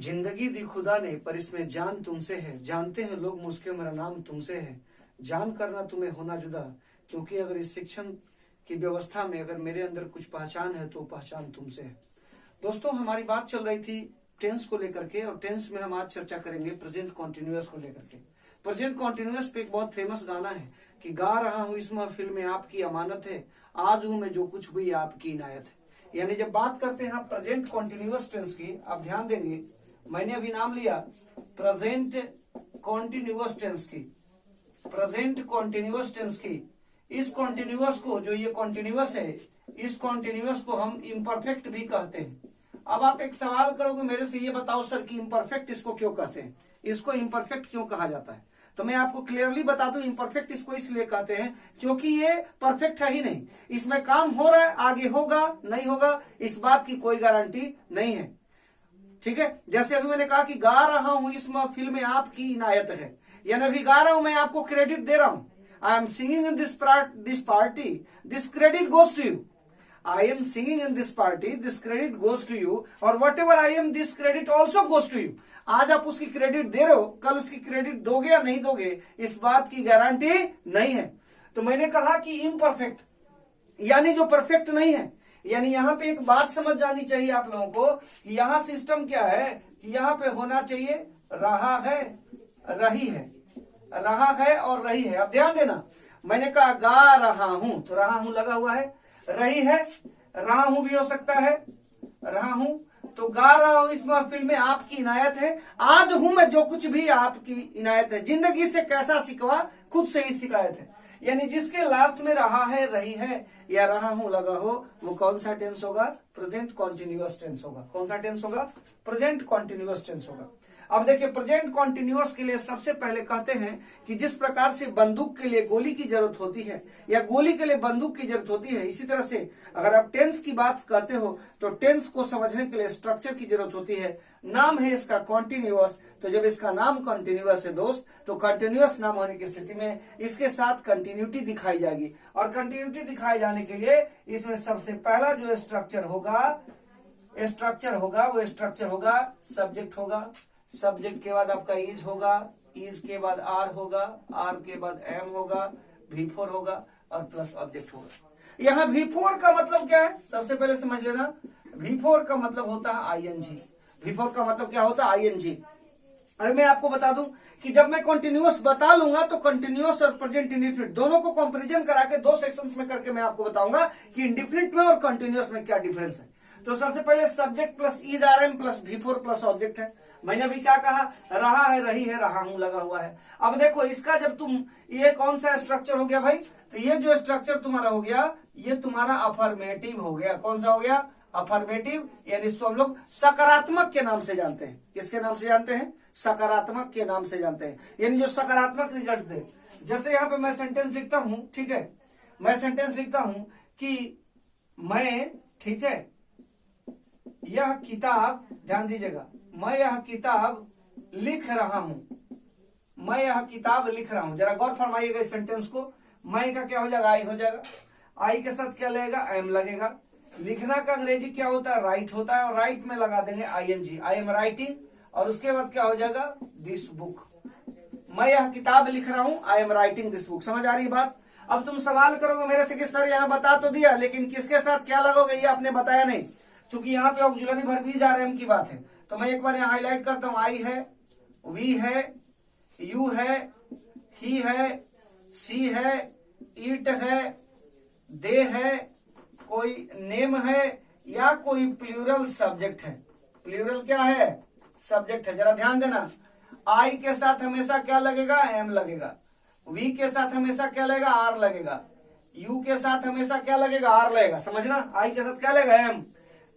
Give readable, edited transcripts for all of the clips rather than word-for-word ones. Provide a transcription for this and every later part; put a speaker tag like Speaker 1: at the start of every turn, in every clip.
Speaker 1: जिंदगी दी खुदा ने पर इसमें जान तुमसे है, जानते हैं लोग मुझके मेरा नाम तुमसे है, जान करना तुम्हें होना जुदा, क्योंकि अगर इस शिक्षण की व्यवस्था में अगर मेरे अंदर कुछ पहचान है तो पहचान तुमसे है। दोस्तों, हमारी बात चल रही थी टेंस को लेकर के, और टेंस में हम आज चर्चा करेंगे प्रेजेंट कॉन्टिन्यूअस को लेकर के। प्रेजेंट कॉन्टिन्यूअस पे एक बहुत फेमस गाना है कि गा रहा हूं इस महफिल में आपकी अमानत है, आज हूं मैं जो कुछ हुई आपकी इनायत है। यानी जब बात करते हैं प्रेजेंट कॉन्टिन्यूअस टेंस की, आप ध्यान देंगे मैंने अभी नाम लिया प्रेजेंट कॉन्टिन्यूअस टेंस की, प्रेजेंट कॉन्टिन्यूअस टेंस की। इस कॉन्टिन्यूअस को, जो ये कॉन्टिन्यूअस है, इस कॉन्टिन्यूअस को हम इम्परफेक्ट भी कहते हैं। अब आप एक सवाल करोगे मेरे से, ये बताओ सर कि इम्परफेक्ट इसको क्यों कहते हैं, इसको इम्परफेक्ट क्यों कहा जाता है? तो मैं आपको क्लियरली बता दूं, इम्परफेक्ट इसको इसलिए कहते हैं क्योंकि ये परफेक्ट है ही नहीं। इसमें काम हो रहा है, आगे होगा नहीं होगा इस बात की कोई गारंटी नहीं है। ठीक है, जैसे अभी मैंने कहा कि गा रहा हूं इस महफिल में आपकी इनायत है, यानी अभी गा रहा हूं, मैं आपको क्रेडिट दे रहा हूं। I am singing in this party, this credit goes to you. I am singing in this party, this credit goes to you, और whatever I am, this credit also goes to you। आज आप उसकी credit दे रहे हो, कल उसकी credit दोगे या नहीं दोगे इस बात की गारंटी नहीं है। तो मैंने कहा कि इम्परफेक्ट यानी जो परफेक्ट नहीं है। यानी यहाँ पे एक बात समझ जानी चाहिए आप लोगों को कि यहाँ सिस्टम क्या है कि यहाँ पे होना चाहिए रहा है, रही है, रहा है और रही है। अब ध्यान देना, मैंने कहा गा रहा हूं तो रहा हूं लगा हुआ है, रही है रहा हूं भी हो सकता है, रहा हूं तो गा रहा हूं इस महफिल में आपकी इनायत है, आज हूं मैं जो कुछ भी आपकी इनायत है, जिंदगी से कैसा सिकवा खुद से ही शिकायत है। यानी जिसके लास्ट में रहा है, रही है या रहा हूं लगा हो, वो कौन सा टेंस होगा? प्रेजेंट कॉन्टिन्यूअस टेंस होगा। कौन सा टेंस होगा? प्रेजेंट कॉन्टिन्यूअस टेंस होगा। अब देखिए, प्रेजेंट कॉन्टिन्यूअस के लिए सबसे पहले कहते हैं कि जिस प्रकार से बंदूक के लिए गोली की जरूरत होती है या गोली के लिए बंदूक की जरूरत होती है, इसी तरह से अगर आप टेंस की बात करते हो तो टेंस को समझने के लिए स्ट्रक्चर की जरूरत होती है। नाम है इसका कॉन्टिन्यूअस, तो जब इसका नाम कॉन्टिन्यूअस है दोस्त, तो कंटिन्यूअस नाम होने की स्थिति में इसके साथ कंटिन्यूटी दिखाई जाएगी, और कंटिन्यूटी दिखाई जाने के लिए इसमें सबसे पहला जो स्ट्रक्चर होगा वो स्ट्रक्चर होगा सब्जेक्ट होगा। सब्जेक्ट के बाद आपका इज होगा, इज के बाद आर होगा, आर के बाद एम होगा, V4 होगा और प्लस ऑब्जेक्ट होगा। यहाँ V4 का मतलब क्या है सबसे पहले समझ लेना। V4 का मतलब होता है ING। V4 का मतलब क्या होता है? ING। अगर मैं आपको बता दूं कि जब मैं कंटिन्यूअस बता लूंगा तो कंटिन्यूअस और प्रेजेंट इंडेफिनिट दोनों को कंपैरिजन करा के दो सेक्शंस में करके मैं आपको बताऊंगा कि इंडेफिनिट में और कंटिन्यूअस में क्या डिफरेंस है। तो सबसे पहले subject plus is RM plus V4 plus object है। मैंने अभी क्या कहा? रहा है, रही है, रहा हूं लगा हुआ है। अब देखो इसका जब तुम, ये कौन सा स्ट्रक्चर हो गया भाई? तो ये जो स्ट्रक्चर तुम्हारा हो गया, ये तुम्हारा अफर्मेटिव हो गया। कौन सा हो गया? अफर्मेटिव। यानी इसको हम लोग सकारात्मक के नाम से जानते हैं। किसके नाम से जानते हैं? सकारात्मक के नाम से जानते हैं। यानी जो सकारात्मक रिजल्ट दे। जैसे यहाँ पे मैं सेंटेंस लिखता हूं, ठीक है, मैं सेंटेंस लिखता हूं कि मैं, ठीक है, यह किताब, ध्यान दीजिएगा, मैं यह किताब लिख रहा हूं, मैं यह किताब लिख रहा हूं। जरा गौर फरमाइएगा इस सेंटेंस को। मैं का क्या हो जाएगा? आई हो जाएगा। आई के साथ क्या लगेगा? एम लगेगा। लिखना का अंग्रेजी क्या होता है? राइट होता है, और राइट में लगा देंगे ING, आई एम राइटिंग, और उसके बाद क्या हो जाएगा? This book. मैं यह किताब लिख रहा हूं, I am writing this book. समझ आ रही बात? अब तुम सवाल करोगे मेरे से कि सर यहाँ बता तो दिया, लेकिन किसके साथ क्या लगोगे ये आपने बताया नहीं। चूंकि यहाँ पे ऑक्सिलरी वर्ब इज RM की बात है, तो मैं एक बार यहाँ हाईलाइट करता हूं। आई है, वी है, यू है, ही है, सी है, इट है, दे है, कोई नेम है, या कोई प्लूरल सब्जेक्ट है। प्लूरल क्या है? सब्जेक्ट है। जरा ध्यान देना, आई के साथ हमेशा क्या लगेगा? एम लगेगा। वी के साथ हमेशा क्या लगेगा? आर लगेगा। यू के साथ हमेशा क्या लगेगा? आर लगेगा। समझना, आई के साथ क्या लगेगा? एम।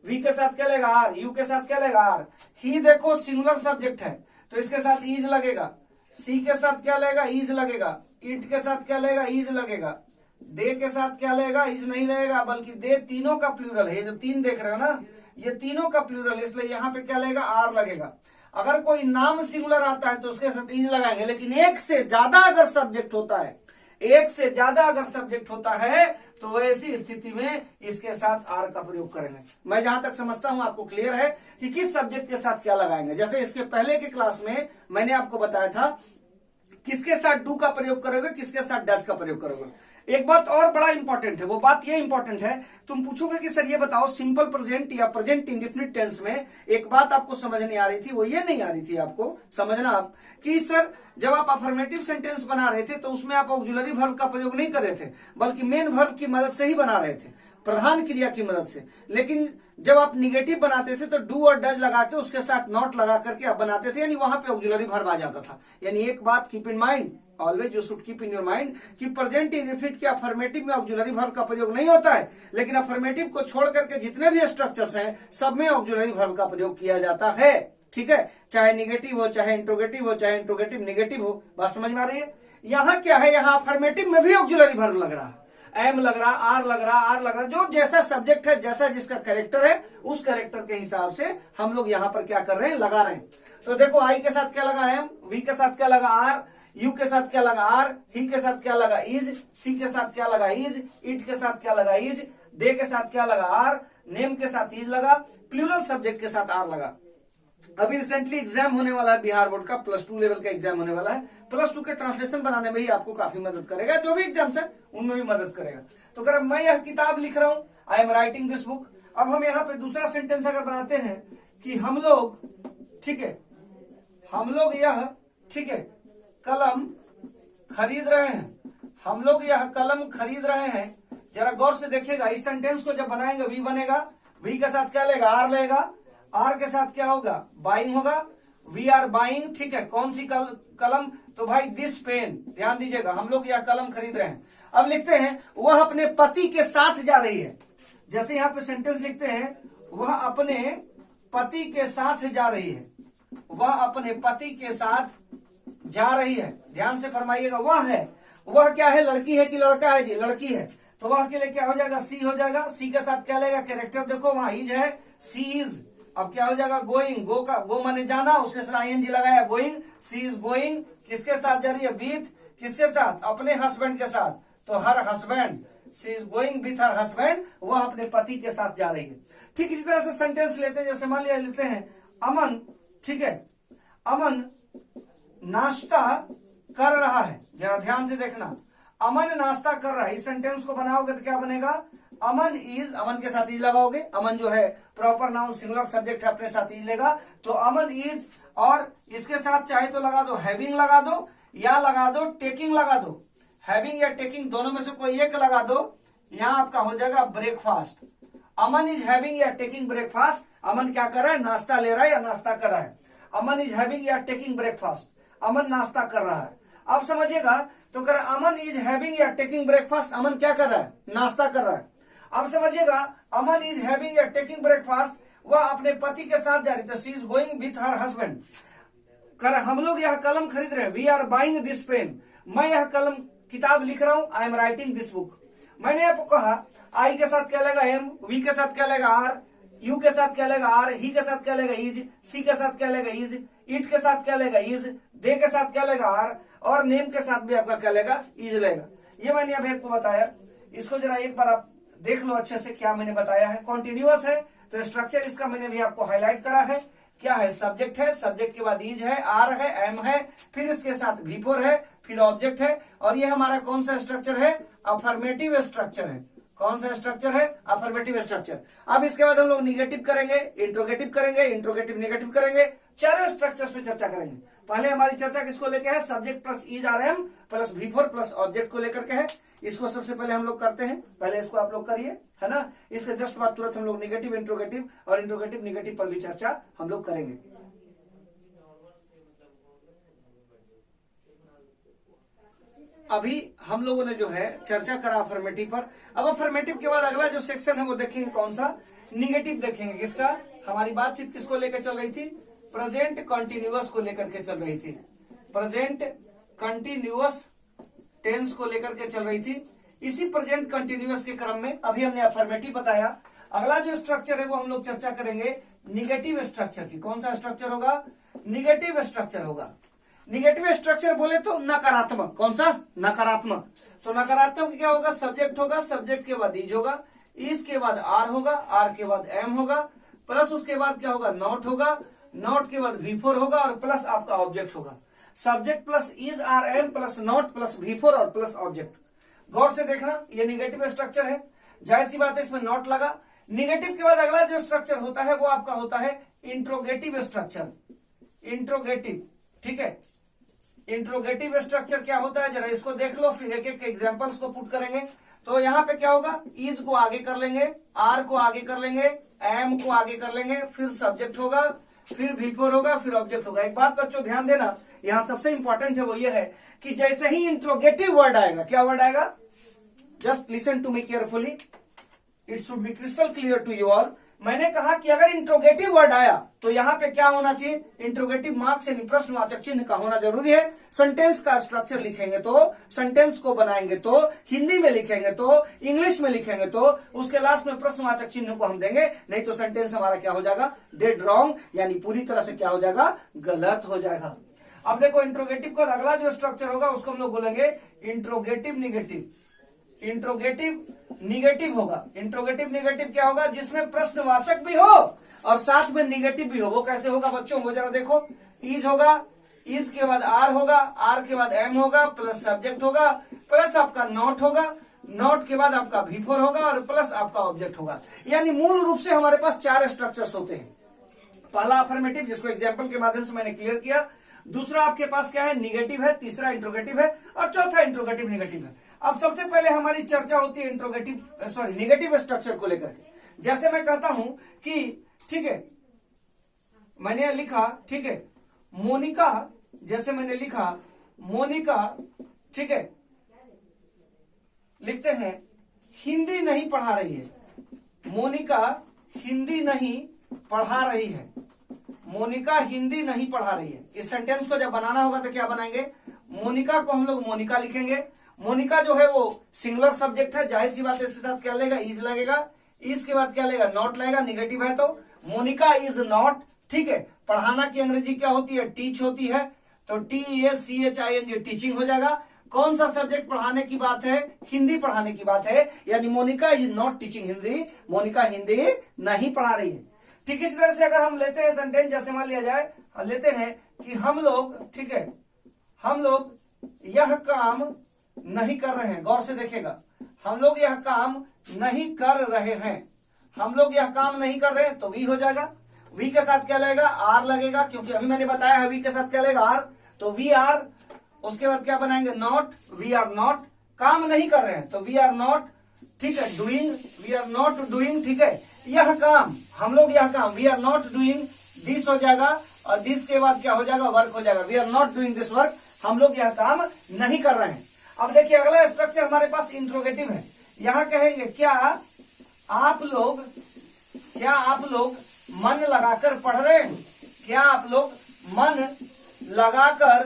Speaker 1: वी के साथ क्या लगेगा? आर। यू के साथ क्या लगेगा? आर। ही देखो सिंगुलर सब्जेक्ट है तो इसके साथ इज लगेगा। सी के साथ क्या लगेगा? इज लगेगा। इट के साथ क्या लगेगा? इज लगेगा। दे के साथ क्या लगेगा? इज नहीं लगेगा, बल्कि दे तीनों का प्लूरल है। जो तीन देख रहे हो ना, ये तीनों का प्लूरल, इसलिए यहाँ पे क्या लगेगा? आर लगेगा। अगर कोई नाम सिंगुलर आता है तो उसके साथ इज लगाएंगे, लेकिन एक से ज्यादा अगर सब्जेक्ट होता है, एक से ज्यादा अगर सब्जेक्ट होता है तो वैसी स्थिति में इसके साथ आर का प्रयोग करेंगे। मैं जहां तक समझता हूं आपको क्लियर है कि किस सब्जेक्ट के साथ क्या लगाएंगे। जैसे इसके पहले के क्लास में मैंने आपको बताया था किसके साथ डू का प्रयोग करोगे, किसके साथ डज का प्रयोग करोगे। एक बात और बड़ा इंपॉर्टेंट है, वो बात ये इंपॉर्टेंट है, तुम पूछोगे कि सर ये बताओ सिंपल प्रेजेंट या प्रेजेंट इंडेफिनिट टेंस में एक बात आपको समझ नहीं आ रही थी, वो ये नहीं आ रही थी आपको समझना आप कि सर जब आप अफर्मेटिव सेंटेंस बना रहे थे तो उसमें आप ऑक्सिलरी वर्ब का प्रयोग नहीं कर रहे थे, बल्कि मेन वर्ब की मदद से ही बना रहे थे, प्रधान क्रिया की मदद से। लेकिन जब आप निगेटिव बनाते थे तो डू और डज लगा के उसके साथ नॉट लगा करके आप बनाते थे, यानी वहां पे ऑक्सिलरी वर्ब आ जाता था। यानी एक बात keep in mind, always you should keep in your mind कि प्रेजेंट इंडेफिनिट के अफर्मेटिव में ऑक्सिलरी वर्ब का प्रयोग नहीं होता है, लेकिन अफर्मेटिव को छोड़ करके जितने भी स्ट्रक्चर्स हैं सब में ऑक्सिलरी वर्ब का प्रयोग किया जाता है। ठीक है, चाहे निगेटिव हो, चाहे इंट्रोगेटिव हो, चाहे इंट्रोगेटिव निगेटिव हो। बात समझ में आ रही है? यहाँ क्या है, यहाँ अफर्मेटिव में भी ऑक्सिलरी वर्ब लग रहा है, एम लग रहा, आर लग रहा, आर लग रहा, जो जैसा सब्जेक्ट है, जैसा जिसका कैरेक्टर है, उस कैरेक्टर के हिसाब से हम लोग यहाँ पर क्या कर रहे हैं, लगा रहे हैं। तो देखो आई के साथ क्या लगा एम, वी के साथ क्या लगा आर, यू के साथ क्या लगा आर, ही के साथ क्या लगा इज, सी के साथ क्या लगा इज, इट के साथ क्या लगा इज, दे के साथ क्या लगा आर, नेम के साथ इज लगा, प्लूरल सब्जेक्ट के साथ आर लगा। अभी रिसेंटली एग्जाम होने वाला है बिहार बोर्ड का, +2 लेवल का एग्जाम होने वाला है। +2 के ट्रांसलेशन बनाने में ही आपको काफी मदद करेगा, जो भी एग्जाम्स है उनमें भी मदद करेगा। तो अगर मैं यह किताब लिख रहा हूं, I am writing this book. अब हम यहाँ पे दूसरा सेंटेंस अगर बनाते हैं कि हम लोग, ठीक है, हम लोग यह, ठीक है, कलम खरीद रहे हैं, हम लोग यह कलम खरीद रहे हैं। जरा गौर से देखिएगा, इस सेंटेंस को जब बनाएंगे वी बनेगा, वी के साथ क्या लेगा आर लेगा, आर के साथ क्या होगा बाइंग होगा, वी आर बाइंग। ठीक है, कौन सी कलम, तो भाई दिस पेन, ध्यान दीजिएगा, हम लोग यह कलम खरीद रहे हैं। अब लिखते हैं वह अपने पति के साथ जा रही है। जैसे यहाँ पे सेंटेंस लिखते हैं वह अपने पति के साथ जा रही है, वह अपने पति के साथ जा रही है। ध्यान से फरमाइएगा, वह है, वह क्या है, लड़की है कि लड़का है जी, लड़की है, तो वह के लिए क्या हो जाएगा, सी हो जाएगा। सी के साथ क्या लेगा, कैरेक्टर देखो वहां इज है, सी इज। अब क्या हो जाएगा, गोइंग, गो का गो माने जाना, उसके साथ आईएनजी लगाया, गोइंग, सी इज गोइंग। किसके साथ जा रही है, विथ, किसके साथ, अपने हस्बैंड के साथ, तो her husband, she is going with her husband, वह अपने पति के साथ जा रही है। ठीक इसी तरह से सेंटेंस लेते हैं, जैसे मान लिया लेते हैं अमन, ठीक है, अमन नाश्ता कर रहा है। जरा ध्यान से देखना, अमन नाश्ता कर रहा है, इस सेंटेंस को बनाओगे तो क्या बनेगा, अमन इज, अमन के साथ इज लगाओगे, अमन जो है प्रॉपर नाउन सिंगुलर सब्जेक्ट है, अपने साथ इज लेगा, तो अमन इज, और इसके साथ चाहे तो लगा दो हैविंग लगा दो, या लगा दो टेकिंग लगा दो, हैविंग या टेकिंग दोनों में से कोई एक लगा दो। यहां आपका हो जाएगा ब्रेकफास्ट। अमन इज हैविंग या टेकिंग ब्रेकफास्ट, अमन क्या कर रहा है, नाश्ता ले रहा है या नाश्ता कर रहा है। अमन इज हैविंग या टेकिंग ब्रेकफास्ट, अमन नाश्ता कर रहा है। अब समझिएगा, तो कर अमन इज हैविंग या टेकिंग ब्रेकफास्ट, अमन क्या कर रहा है, नाश्ता कर रहा है। अब समझिएगा, अमन इज हैविंग या टेकिंग ब्रेकफास्ट, वह अपने पति के साथ जा रही है, she is going with her husband. कर हम लोग यह कलम खरीद रहे हैं, we are buying this pen, मैं यह कलम किताब लिख रहा हूं, I am writing this book. मैंने आपको कहा आई के साथ क्या लेगा एम, वी के साथ क्या लेगा आर, यू के साथ क्या लेगा आर, ही के साथ क्या लेगा इज, सी के साथ क्या लेगा इज, इट के साथ क्या लेगा इज, दे के साथ क्या लेगा आर, और नेम के साथ भी आपका क्या लेगा इज लेगा। ये मैंने अभी आपको बताया, इसको जरा एक बार आप देख लो अच्छे से क्या मैंने बताया है। कॉन्टिन्यूअस है तो स्ट्रक्चर इसका मैंने भी आपको हाईलाइट करा है। क्या है, सब्जेक्ट है, सब्जेक्ट के बाद इज है, आर है, एम है, फिर इसके साथ V4 है, फिर ऑब्जेक्ट है, और ये हमारा कौन सा स्ट्रक्चर है, अफर्मेटिव स्ट्रक्चर है। कौन सा स्ट्रक्चर है, अफर्मेटिव स्ट्रक्चर। अब इसके बाद हम लोग निगेटिव करेंगे, इंट्रोगेटिव करेंगे, इंट्रोगेटिव निगेटिव करेंगे, चारों स्ट्रक्चर्स पे चर्चा करेंगे। पहले हमारी चर्चा किसको लेके है, subject plus is are am plus V4 plus object को लेकर के है। इसको सबसे पहले हम लोग करते हैं, पहले इसको आप लोग करिए, है ना। इसके जस्ट बाद तुरंत हम लोग निगेटिव, इंट्रोगेटिव और इंट्रोगेटिव निगेटिव पर भी चर्चा हम लोग करेंगे। अभी हम लोगों ने जो है चर्चा करा अफर्मेटिव पर। अब अफर्मेटिव के बाद अगला जो सेक्शन है वो देखेंगे कौन सा, निगेटिव देखेंगे। किसका, हमारी बातचीत किसको लेकर चल रही थी, प्रेजेंट कंटिन्यूअस को लेकर के चल रही थी, प्रेजेंट कंटिन्यूअस टेंस को लेकर के चल रही थी। इसी प्रेजेंट कंटिन्यूअस के क्रम में अभी हमने अफर्मेटिव बताया। अगला जो स्ट्रक्चर है वो हम लोग चर्चा करेंगे निगेटिव स्ट्रक्चर की। कौन सा स्ट्रक्चर होगा, निगेटिव स्ट्रक्चर होगा। निगेटिव स्ट्रक्चर बोले तो नकारात्मक, कौन सा? नकारात्मक। तो नकारात्मक क्या होगा? सब्जेक्ट होगा, सब्जेक्ट के बाद इज होगा, इज के बाद आर होगा, आर के बाद एम होगा, प्लस उसके बाद क्या होगा? नॉट होगा, नॉट के बाद V4 होगा और प्लस आपका ऑब्जेक्ट होगा। Subject plus is are am plus not plus V4 और प्लस ऑब्जेक्ट। गौर से देखना, ये निगेटिव स्ट्रक्चर है, जाहिर सी बात है इसमें नॉट लगा। निगेटिव के बाद अगला जो स्ट्रक्चर होता है वो आपका होता है इंट्रोगेटिव स्ट्रक्चर। इंट्रोगेटिव, ठीक है। इंट्रोगेटिव स्ट्रक्चर क्या होता है, जरा इसको देख लो, फिर एक एक एग्जांपल्स को पुट करेंगे। तो यहाँ पे क्या होगा? इज को आगे कर लेंगे, आर को आगे कर लेंगे, एम को आगे कर लेंगे, फिर सब्जेक्ट होगा, फिर V4 होगा, फिर ऑब्जेक्ट होगा। एक बात बच्चों ध्यान देना, यहाँ सबसे इंपॉर्टेंट है वो ये है कि जैसे ही इंट्रोगेटिव वर्ड आएगा, क्या वर्ड आएगा? Just listen to me carefully, it should be crystal clear to you all. मैंने कहा कि अगर इंट्रोगेटिव वर्ड आया तो यहाँ पे क्या होना चाहिए? इंट्रोगेटिव मार्क्स यानी प्रश्नवाचक चिन्ह का होना जरूरी है। सेंटेंस का स्ट्रक्चर लिखेंगे तो, सेंटेंस को बनाएंगे तो, हिंदी में लिखेंगे तो, इंग्लिश में लिखेंगे तो उसके लास्ट में प्रश्नवाचक चिन्ह को हम देंगे, नहीं तो सेंटेंस हमारा क्या हो जाएगा? डेड रॉन्ग, यानी पूरी तरह से क्या हो जाएगा? गलत हो जाएगा। अब देखो इंट्रोगेटिव का अगला जो स्ट्रक्चर होगा उसको हम लोग बोलेंगे इंट्रोगेटिव निगेटिव। इंट्रोगेटिव निगेटिव होगा। इंट्रोगेटिव निगेटिव क्या होगा? जिसमें प्रश्नवाचक भी हो और साथ में निगेटिव भी हो। वो कैसे होगा बच्चों? वो जरा देखो, इज होगा, इज के बाद आर होगा, आर के बाद एम होगा, प्लस सब्जेक्ट होगा, प्लस आपका नॉट होगा, नॉट के बाद आपका V4 होगा और प्लस आपका ऑब्जेक्ट होगा। यानी मूल रूप से हमारे पास 4 स्ट्रक्चर्स होते हैं। पहला अफर्मेटिव, जिसको एग्जाम्पल के माध्यम से मैंने क्लियर किया। दूसरा आपके पास क्या है? निगेटिव है। तीसरा इंट्रोगेटिव है और चौथा इंट्रोगेटिव निगेटिव है। अब सबसे पहले हमारी चर्चा होती है इंट्रोगेटिव सॉरी निगेटिव स्ट्रक्चर को लेकर के। जैसे मैं कहता हूं कि ठीक है, मैंने लिखा, ठीक है, मोनिका, जैसे मैंने लिखा मोनिका, ठीक है, लिखते हैं हिंदी नहीं पढ़ा रही है। मोनिका हिंदी नहीं पढ़ा रही है। मोनिका हिंदी नहीं पढ़ा रही है। इस सेंटेंस को जब बनाना होगा तो क्या बनाएंगे? मोनिका को हम लोग मोनिका लिखेंगे। मोनिका जो है वो सिंगुलर सब्जेक्ट है, जाहिर सी बात है इसके साथ क्या लगेगा? इज लगेगा। इज के बाद क्या लगेगा? नॉट लगेगा। निगेटिव है तो मोनिका इज नॉट, ठीक है। पढ़ाना की अंग्रेजी क्या होती है? टीच होती है, तो TEACHING टीचिंग हो जाएगा। कौन सा सब्जेक्ट पढ़ाने की बात है? हिंदी पढ़ाने की बात है, यानी Monica is not teaching Hindi. Monica Hindi नहीं पढ़ा रही है। ठीक इसी तरह से अगर हम लेते हैं सेंटेंस, जैसे मान लिया जाए, लेते हैं कि हम लोग, ठीक है, हम लोग यह काम नहीं कर रहे हैं। गौर से देखिएगा, हम लोग यह काम नहीं कर रहे हैं। हम लोग यह काम नहीं कर रहे हैं तो वी हो जाएगा। वी के साथ क्या लगेगा? आर लगेगा, क्योंकि अभी मैंने बताया है वी के साथ क्या लगेगा? आर, तो वी आर। उसके बाद क्या बनाएंगे? नॉट। वी आर नॉट, काम नहीं कर रहे हैं तो वी आर नॉट, ठीक है, doing, we are not doing, ठीक है, यह काम, हम लोग यह काम, we are not doing this हो जाएगा, और दिस के बाद क्या हो जाएगा? वर्क हो जाएगा। We are not doing this work, हम लोग यह काम नहीं कर रहे हैं। अब देखिए अगला स्ट्रक्चर हमारे पास इंट्रोगेटिव है। यहां कहेंगे क्या आप लोग मन लगाकर पढ़ रहे हैं? क्या आप लोग मन लगाकर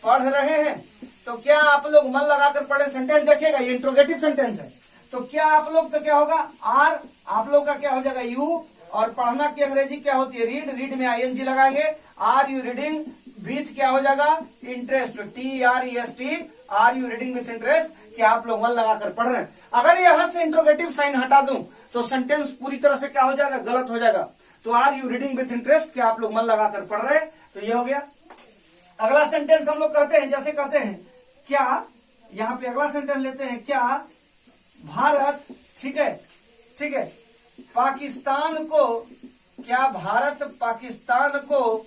Speaker 1: पढ़ रहे हैं? तो क्या आप लोग मन लगाकर पढ़े? सेंटेंस देखिएगा, ये इंट्रोगेटिव सेंटेंस है। तो क्या आप लोग, तो क्या होगा? आर, आप लोग का क्या हो जाएगा? यू, और पढ़ना की अंग्रेजी क्या होती है? रीड। रीड में ING लगाएंगे। आर यू रीडिंग विथ क्या हो जाएगा? Interest, TREST, are you reading with interest, क्या आप लोग मन लगाकर पढ़ रहे हैं? अगर यहां से इंट्रोगेटिव साइन हटा दूं तो सेंटेंस पूरी तरह से क्या हो जाएगा? गलत हो जाएगा। तो are you reading with interest, क्या आप लोग मन लगाकर पढ़ रहे हैं? तो ये हो गया। अगला सेंटेंस हम लोग कहते हैं, जैसे कहते हैं क्या, यहां पे अगला सेंटेंस लेते हैं, क्या भारत, ठीक है, ठीक है, पाकिस्तान को, क्या भारत पाकिस्तान को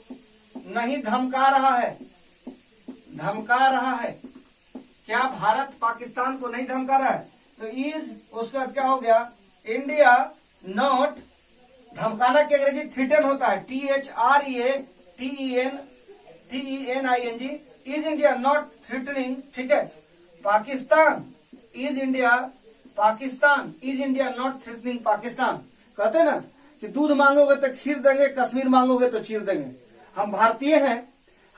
Speaker 1: नहीं धमका रहा है? धमका रहा है। क्या भारत पाकिस्तान को नहीं धमका रहा है? तो इज, उसके बाद क्या हो गया? इंडिया नॉट, धमकाना की अंग्रेजी थ्रेटन होता है, THREATENING, is India not threatening, ठीक है, Pakistan, is India, Pakistan, is India not threatening Pakistan. कहते हैं ना कि दूध मांगोगे तो खीर देंगे, कश्मीर मांगोगे तो चीर देंगे। हम भारतीय हैं,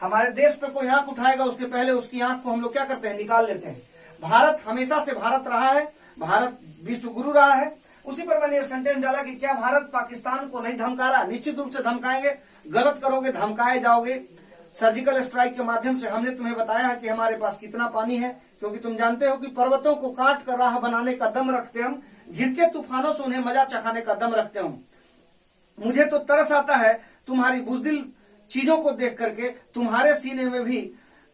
Speaker 1: हमारे देश पे कोई आंख उठाएगा उसके पहले उसकी आंख को हम लोग क्या करते हैं? निकाल लेते हैं। भारत हमेशा से भारत रहा है, भारत विश्व गुरु रहा है। उसी पर मैंने ये सेंटेंस डाला कि क्या भारत पाकिस्तान को नहीं धमका रहा? निश्चित रूप से धमकाएंगे। गलत करोगे धमकाए जाओगे। सर्जिकल स्ट्राइक के माध्यम से हमने तुम्हें बताया है कि हमारे पास कितना पानी है, क्योंकि तुम जानते हो कि पर्वतों को काट कर राह बनाने का दम रखते हम, घिर के तूफानों से उन्हें मजा चखाने का दम रखते हम। मुझे तो तरस आता है तुम्हारी बुज़दिल चीजों को देख करके, तुम्हारे सीने में भी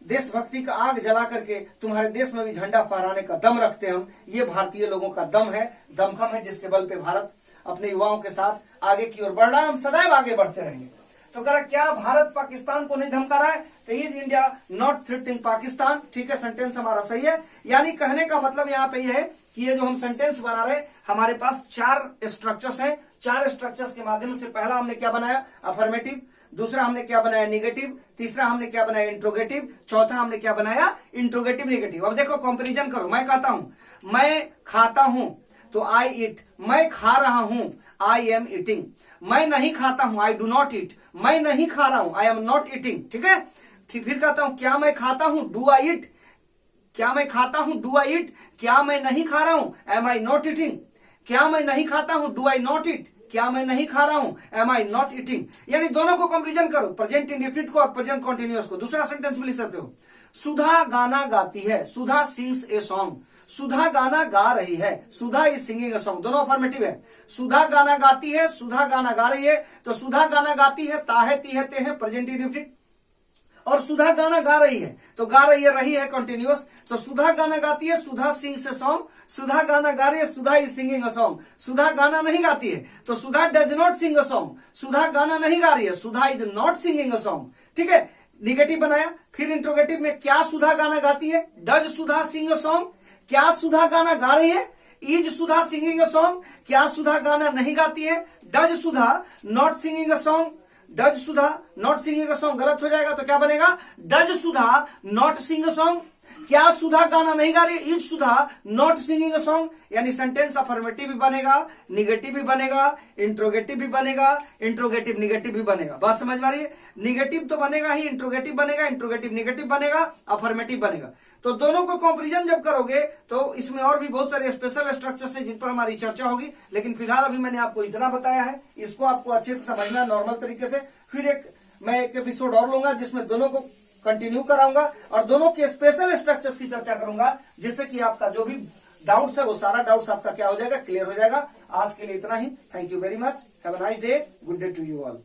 Speaker 1: देशभक्ति का आग जला करके तुम्हारे देश में भी झंडा फहराने का दम रखते हम। ये भारतीय लोगों का दम है, दमखम है, जिसके बल पे भारत अपने युवाओं के साथ आगे की ओर बढ़ रहा है। हम सदैव आगे बढ़ते रहेंगे। तो कह रहा क्या भारत पाकिस्तान को नहीं धमका रहा है? तो is India not threatening Pakistan. ठीक है, सेंटेंस हमारा सही है। यानी कहने का मतलब यहाँ पे ये है कि ये जो हम सेंटेंस बना रहे, हमारे पास 4 स्ट्रक्चर्स हैं। 4 स्ट्रक्चर्स के माध्यम से पहला हमने क्या बनाया? अफर्मेटिव। दूसरा हमने क्या बनाया? निगेटिव। तीसरा हमने क्या बनाया? इंट्रोगेटिव। चौथा हमने क्या बनाया? Interrogative negative. अब देखो कंपैरिजन करो। मैं कहता हूं मैं खाता हूं तो आई ईट, मैं खा रहा हूं आई एम ईटिंग। मैं नहीं खाता हूं आई डू नॉट ईट, मैं नहीं खा रहा हूं आई एम नॉट ईटिंग। ठीक है, फिर कहता हूं क्या मैं खाता हूं? Do I eat. क्या मैं खाता हूं? Do I eat. क्या मैं नहीं खा रहा हूं? Am I not eating. क्या मैं नहीं खाता हूं? Do I not eat. क्या मैं नहीं खा रहा हूं? Am I not eating. यानी दोनों को कंपैरिजन करो, प्रेजेंट इंडेफिनिट को और प्रेजेंट कंटिन्यूअस को। दूसरा सेंटेंस भी लिख सकते हो। सुधा गाना गाती है, सुधा सिंग्स ए सॉन्ग। सुधा गाना गा रही है, Sudha is singing a song. दोनों अफर्मेटिव है। सुधा गाना गाती है, सुधा गाना गा रही है। तो सुधा गाना गाती है, ताहे तीहे ते है, प्रेजेंट इंडेफिनिट। और सुधा गाना गा रही है, तो गा रही है कंटिन्यूअस। तो सुधा गाना गाती है, सुधा सिंग्स ए सॉन्ग। सुधा गाना गा रही है, Sudha is singing a song. Sudha गाना नहीं गाती है, तो Sudha does not sing a song. Sudha गाना नहीं गा रही है, Sudha is not singing a song. ठीक है, निगेटिव बनाया। फिर इंट्रोगेटिव में क्या सुधा गाना गाती है? Does Sudha sing a song. क्या सुधा गाना गा रही है? Is Sudha singing a song. क्या सुधा गाना नहीं गाती है? Does Sudha not singing a song. Does Sudha not singing a song गलत हो जाएगा, तो क्या बनेगा? Does Sudha not sing a song. क्या सुधा गाना नहीं गा रही है? Is Sudha not singing a song. यानी सेंटेंस अफर्मेटिव भी बनेगा, निगेटिव भी बनेगा, इंट्रोगेटिव भी बनेगा, इंट्रोगेटिव निगेटिव भी बनेगा। बात समझ में आ रही है? निगेटिव तो बनेगा ही, इंट्रोगेटिव बनेगा, इंट्रोगेटिव निगेटिव बनेगा, अफर्मेटिव बनेगा। तो दोनों को कंपैरिजन जब करोगे तो इसमें और भी बहुत सारे स्पेशल स्ट्रक्चर्स हैं जिन पर हमारी चर्चा होगी। लेकिन फिलहाल अभी मैंने आपको इतना बताया है, इसको आपको अच्छे से समझना नॉर्मल तरीके से। फिर मैं एक एपिसोड और लूंगा जिसमें दोनों को कंटिन्यू कराऊंगा और दोनों के स्पेशल स्ट्रक्चर्स की चर्चा करूंगा, जिससे कि आपका जो भी डाउट्स है वो सारा डाउट्स आपका क्या हो जाएगा? क्लियर हो जाएगा। आज के लिए इतना ही। Thank you very much. Have a nice day. Good day to you all.